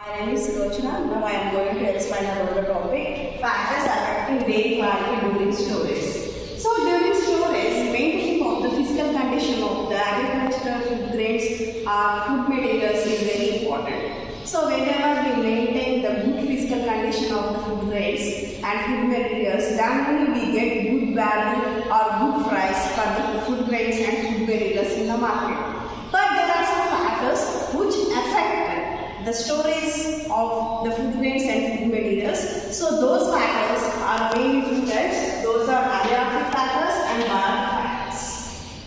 My name is Rochana. Now I am going to explain about the topic factors affecting dairy quality during storage. So during storage, maintaining of the physical condition of the agricultural food grains or food materials is very important. So whenever we maintain the good physical condition of the food grains and food materials, then only we get good value or good price for the food grains and food materials in the market. But there are some factors which affect the storage of the food grains and food materials. So those factors are mainly two types. Those are abiotic factors and biotic factors.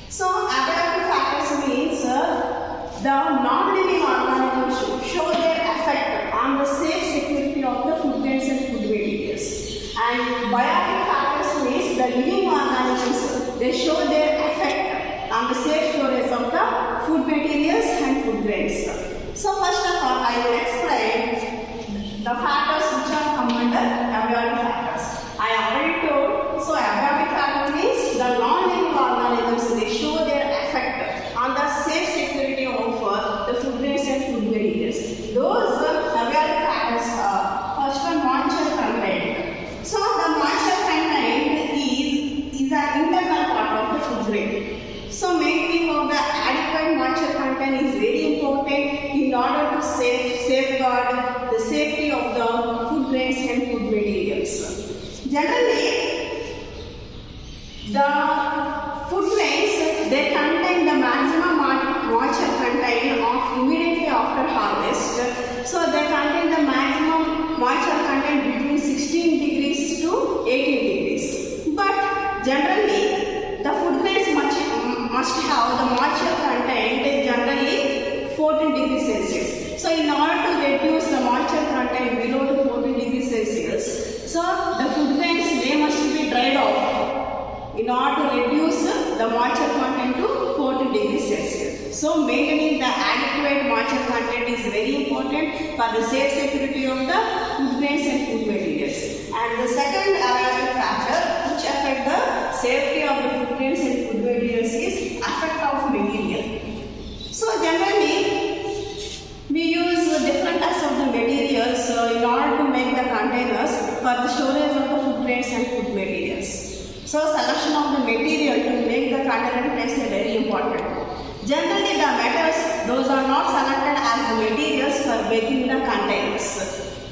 So abiotic factors means the non-living organisms should show their effect on the safe security of the food grains and food materials. And biotic factors means the living organisms, they show their effect on the safe storage of the food materials and food grains. So first of all, I will explain the factors which are come under abiotic factors. I already told. So abiotic factor means the non-living organisms, they show their effect on the safe security of the food grains and food materials. Those abiotic factors are first one, moisture content. So the moisture content is an internal part of the food grain. So maintaining of the adequate moisture content is very important in order to safeguard the safety of the food grains and food materials. Generally, the food grains, they contain the maximum moisture content of immediately after harvest. So they contain the maximum moisture content between 16 degrees to 18 degrees. But generally, the food grains must have the moisture content generally 14 degrees Celsius. So in order to reduce the moisture content below the 14 degrees Celsius, so the food grains, they must be dried off in order to reduce the moisture content to 14 degrees Celsius. So maintaining the adequate moisture content is very important for the safe security of the food grains and food materials. And the second abiotic factor which affect the safety of the food grains and food materials is effect of material. So generally, we use different types of the materials in order to make the containers for the storage of the food grains and food materials. So selection of the material to make the container is very important. Generally, the metals, those are not selected as the materials for making the containers.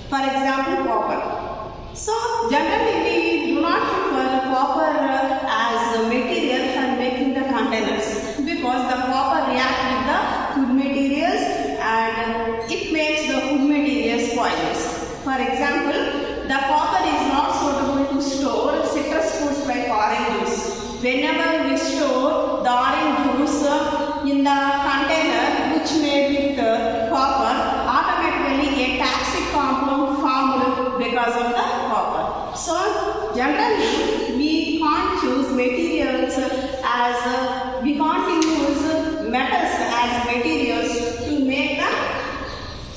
For example, copper. So generally, we do not prefer copper as a material for making the containers because the copper reacts with the food materials and it makes the food materials spoilers. For example, the copper is not suitable to store citrus fruits like orange juice. Whenever we store the orange juice in the container which made with copper, automatically a toxic compound formed because of the copper. So generally, we can't choose materials as we can't use metals as materials to make the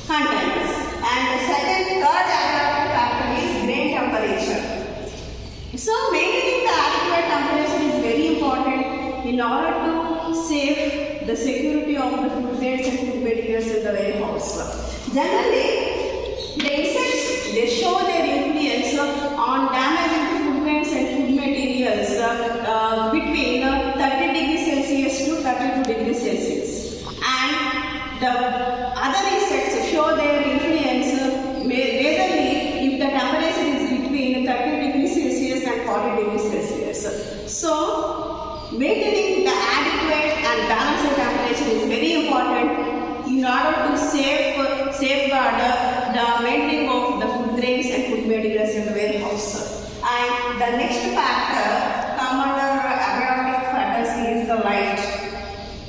containers. And the third abiotic factor is grain temperature. So maintaining the adequate temperature is very important in order to save the security of the food grains and food materials in the warehouse. Generally, the insects, they show their influence on damaging the food grains and food materials between 30 degrees Celsius to 32 degrees Celsius. And the other insects show their influence majorly if the temperature is between 30 degrees Celsius and 40 degrees Celsius. So, maintaining the adequate and balanced temperature is very important in order to safeguard the maintaining of the food grains and food materials in the warehouse. And the next factor come under abiotic factors is the light.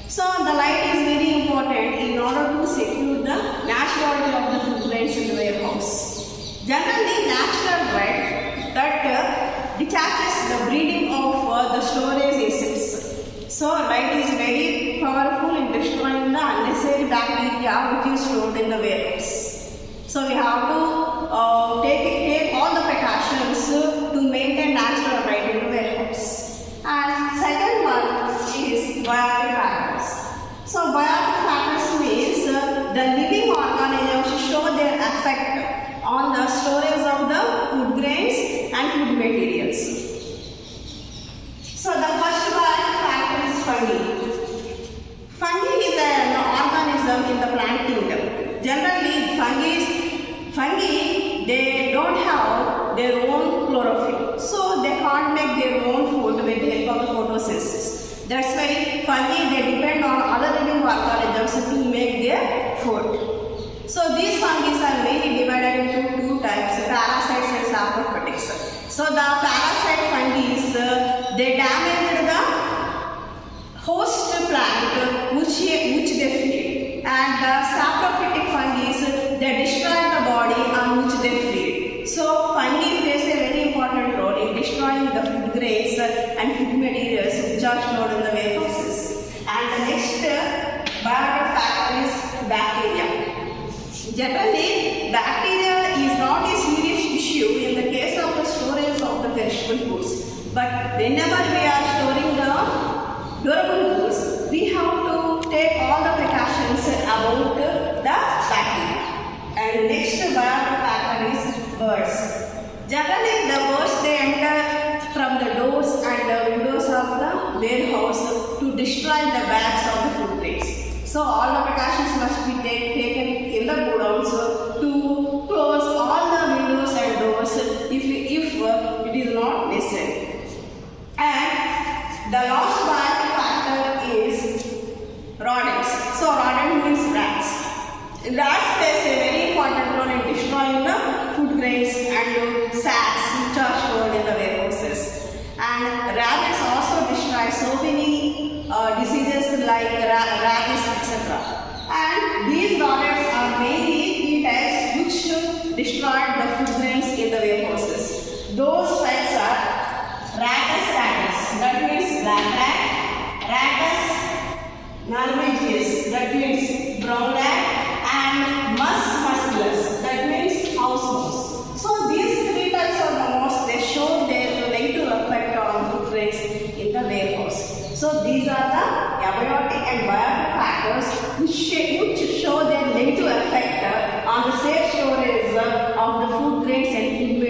So the light is very important in order to secure the naturality of the food grains in the warehouse. Generally, natural light that detaches the breeding of the storage insects. So light is very powerful in destroying the unnecessary bacteria which is stored in the warehouse. So we have to take all the precautions to maintain natural light in the warehouse. And second one is biotic factors. So biotic factors means the living organisms show their effect on the storage of the food grains and food materials. So the first one factor is fungi. Fungi is an organism in the plant kingdom. Generally, fungi they don't have their own chlorophyll, so they can't make their own food with the help of the photosynthesis. That's why fungi they depend on other living organisms to make their food. So these fungi are mainly divided into two types: parasites and saprophytics. So the parasite fungi they damage the host plant which they feed, and the saprophytic fungi they destroy the body on which they feed. So fungi plays a very important role in destroying the food grains and food materials which are stored in the warehouses. And the next biotic factor is bacteria. Generally, bacteria is not a serious issue in the case of the storage of the perishable foods. But whenever we are storing the durable goods, we have to take all the precautions about the bacteria. And next biotic factor is birds. Generally, the birds they enter from the doors and the windows of the warehouse to destroy the bags of the food grains. So all the precautions must be taken in the godowns to close all the windows and doors if it is not necessary. And the last biotic factor is rodents. So rodent means rats. Rats plays a very important role in destroying the food grains and sacks which are stored in the warehouses. And rabbits also destroy so many diseases like rabies, etc. And these rodents are mainly pests which destroy the food grains in the warehouses. Those pests are Rattus, that means black rat; Rattus norvegius, that means brown rat; and musculus, that means house mouse. So these three types of the mouse they show their negative effect on food grains in the warehouse. So these are the abiotic and biotic factors which show their negative effect on the safe storage of the food grains and food